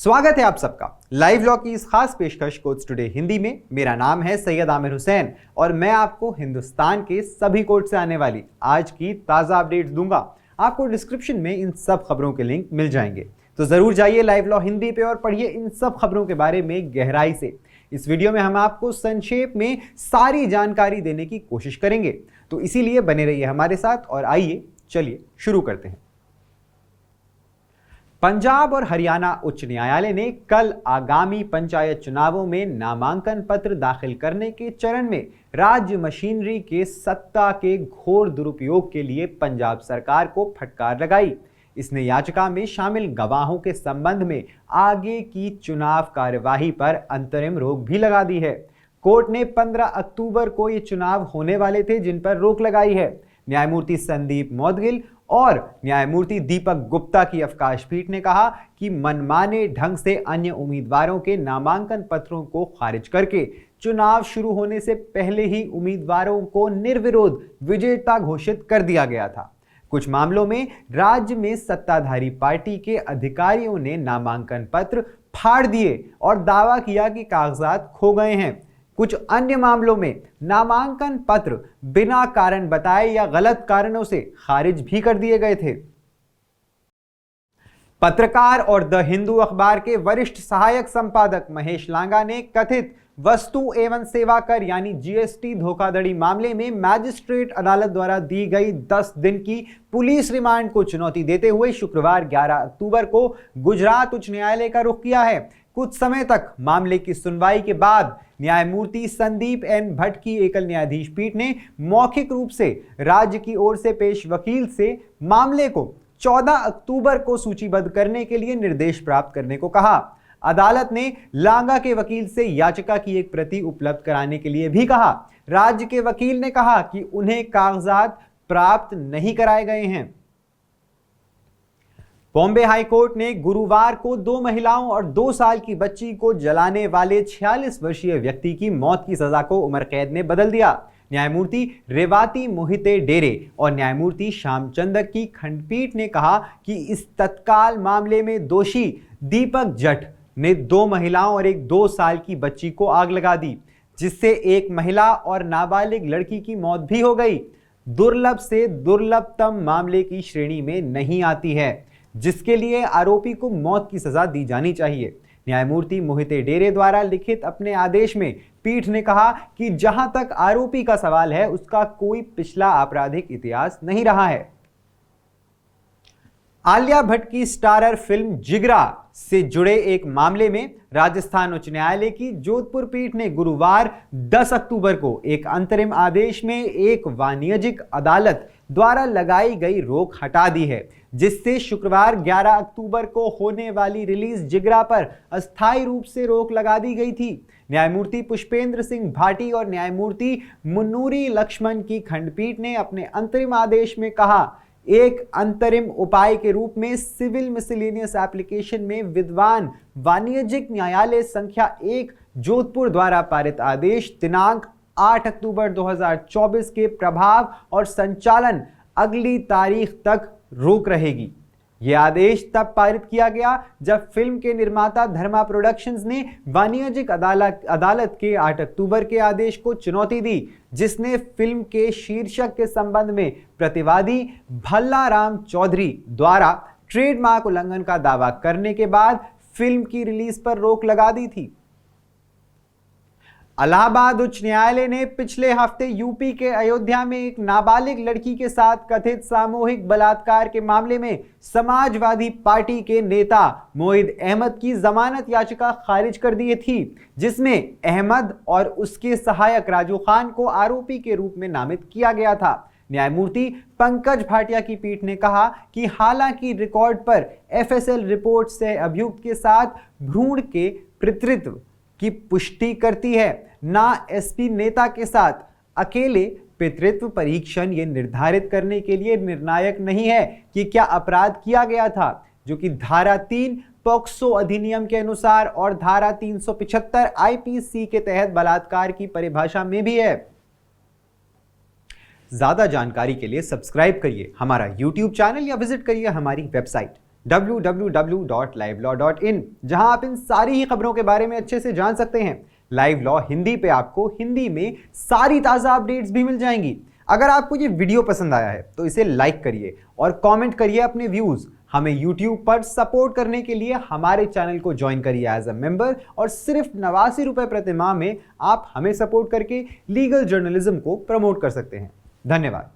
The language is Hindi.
स्वागत है आप सबका लाइव लॉ की इस खास पेशकश कोर्ट्स टुडे हिंदी में। मेरा नाम है सैयद आमिर हुसैन और मैं आपको हिंदुस्तान के सभी कोर्ट से आने वाली आज की ताज़ा अपडेट्स दूंगा। आपको डिस्क्रिप्शन में इन सब खबरों के लिंक मिल जाएंगे, तो ज़रूर जाइए लाइव लॉ हिंदी पे और पढ़िए इन सब खबरों के बारे में गहराई से। इस वीडियो में हम आपको संक्षेप में सारी जानकारी देने की कोशिश करेंगे, तो इसीलिए बने रहिए हमारे साथ और आइए चलिए शुरू करते हैं। पंजाब और हरियाणा उच्च न्यायालय ने कल आगामी पंचायत चुनावों में नामांकन पत्र दाखिल करने के चरण में राज्य मशीनरी के सत्ता के घोर दुरुपयोग के लिए पंजाब सरकार को फटकार लगाई। इसने याचिका में शामिल गवाहों के संबंध में आगे की चुनाव कार्यवाही पर अंतरिम रोक भी लगा दी है। कोर्ट ने 15 अक्टूबर को ये चुनाव होने वाले थे जिन पर रोक लगाई है। न्यायमूर्ति संदीप मौदगिल और न्यायमूर्ति दीपक गुप्ता की अवकाश पीठ ने कहा कि मनमाने ढंग से अन्य उम्मीदवारों के नामांकन पत्रों को खारिज करके चुनाव शुरू होने से पहले ही उम्मीदवारों को निर्विरोध विजेता घोषित कर दिया गया था। कुछ मामलों में राज्य में सत्ताधारी पार्टी के अधिकारियों ने नामांकन पत्र फाड़ दिए और दावा किया कि कागजात खो गए हैं। कुछ अन्य मामलों में नामांकन पत्र बिना कारण बताए या गलत कारणों से खारिज भी कर दिए गए थे। पत्रकार और द हिंदू अखबार के वरिष्ठ सहायक संपादक महेश लांगा ने कथित वस्तु एवं सेवा कर यानी जीएसटी धोखाधड़ी मामले में मैजिस्ट्रेट अदालत द्वारा दी गई 10 दिन की पुलिस रिमांड को चुनौती देते हुए शुक्रवार 11 अक्टूबर को गुजरात उच्च न्यायालय का रुख किया है। कुछ समय तक मामले की सुनवाई के बाद न्यायमूर्ति संदीप एन भट्ट की एकल न्यायाधीश पीठ ने मौखिक रूप से राज्य की ओर से पेश वकील से मामले को 14 अक्टूबर को सूचीबद्ध करने के लिए निर्देश प्राप्त करने को कहा। अदालत ने लांगा के वकील से याचिका की एक प्रति उपलब्ध कराने के लिए भी कहा। राज्य के वकील ने कहा कि उन्हें कागजात प्राप्त नहीं कराए गए हैं। बॉम्बे हाई कोर्ट ने गुरुवार को 2 महिलाओं और 2 साल की बच्ची को जलाने वाले 46 वर्षीय व्यक्ति की मौत की सजा को उम्र कैद में बदल दिया। न्यायमूर्ति रेवाती मोहिते डेरे और न्यायमूर्ति श्यामचंद्र की खंडपीठ ने कहा कि इस तत्काल मामले में दोषी दीपक जट ने 2 महिलाओं और एक 2 साल की बच्ची को आग लगा दी, जिससे एक महिला और नाबालिग लड़की की मौत भी हो गई। दुर्लभ से दुर्लभतम मामले की श्रेणी में नहीं आती है, जिसके लिए आरोपी को मौत की सजा दी जानी चाहिए। न्यायमूर्ति मोहिते डेरे द्वारा लिखित अपने आदेश में पीठ ने कहा कि जहां तक आरोपी का सवाल है उसका कोई पिछला आपराधिक इतिहास नहीं रहा है। आलिया भट्ट की स्टारर फिल्म जिगरा से जुड़े एक मामले में राजस्थान उच्च न्यायालय की जोधपुर पीठ ने गुरुवार 10 अक्टूबर को एक अंतरिम आदेश में एक वाणिज्यिक अदालत द्वारा लगाई गई रोक हटा दी है, जिससे शुक्रवार 11 अक्टूबर को होने वाली रिलीज जिगरा पर अस्थायी रूप से रोक लगा दी गई थी। न्यायमूर्ति पुष्पेंद्र सिंह भाटी और न्यायमूर्ति मुन्नूरी लक्ष्मण की खंडपीठ ने अपने अंतरिम आदेश में कहा, एक अंतरिम उपाय के रूप में सिविल मिसलेनियस एप्लीकेशन में विद्वान वाणिज्यिक न्यायालय संख्या 1 जोधपुर द्वारा पारित आदेश दिनांक 8 अक्टूबर 2024 के प्रभाव और संचालन अगली तारीख तक रोक रहेगी। यह आदेश तब पारित किया गया जब फिल्म के निर्माता धर्मा प्रोडक्शंस ने वाणिज्यिक अदालत के 8 अक्टूबर के आदेश को चुनौती दी, जिसने फिल्म के शीर्षक के संबंध में प्रतिवादी भल्ला राम चौधरी द्वारा ट्रेडमार्क उल्लंघन का दावा करने के बाद फिल्म की रिलीज पर रोक लगा दी थी। इलाहाबाद उच्च न्यायालय ने पिछले हफ्ते यूपी के अयोध्या में एक नाबालिग लड़की के साथ कथित सामूहिक बलात्कार के मामले में समाजवादी पार्टी के नेता मोहिद अहमद की जमानत याचिका खारिज कर दी थी, जिसमें अहमद और उसके सहायक राजू खान को आरोपी के रूप में नामित किया गया था। न्यायमूर्ति पंकज भाटिया की पीठ ने कहा कि हालांकि रिकॉर्ड पर एफएसएल रिपोर्ट से अभियुक्त के साथ भ्रूण के पितृत्व की पुष्टि करती है, ना एसपी नेता के साथ अकेले पितृत्व परीक्षण ये निर्धारित करने के लिए निर्णायक नहीं है कि क्या अपराध किया गया था, जो कि धारा 3 पॉक्सो अधिनियम के अनुसार और धारा 375 आईपीसी के तहत बलात्कार की परिभाषा में भी है। ज्यादा जानकारी के लिए सब्सक्राइब करिए हमारा YouTube चैनल या विजिट करिए हमारी वेबसाइट www.livelaw.in, जहां आप इन सारी ही खबरों के बारे में अच्छे से जान सकते हैं। लाइव लॉ हिंदी पे आपको हिंदी में सारी ताजा अपडेट्स भी मिल जाएंगी। अगर आपको ये वीडियो पसंद आया है तो इसे लाइक करिए और कमेंट करिए अपने व्यूज। हमें YouTube पर सपोर्ट करने के लिए हमारे चैनल को ज्वाइन करिए एज अ मेंबर, और सिर्फ 89 रुपए प्रति माह में आप हमें सपोर्ट करके लीगल जर्नलिज्म को प्रमोट कर सकते हैं। धन्यवाद।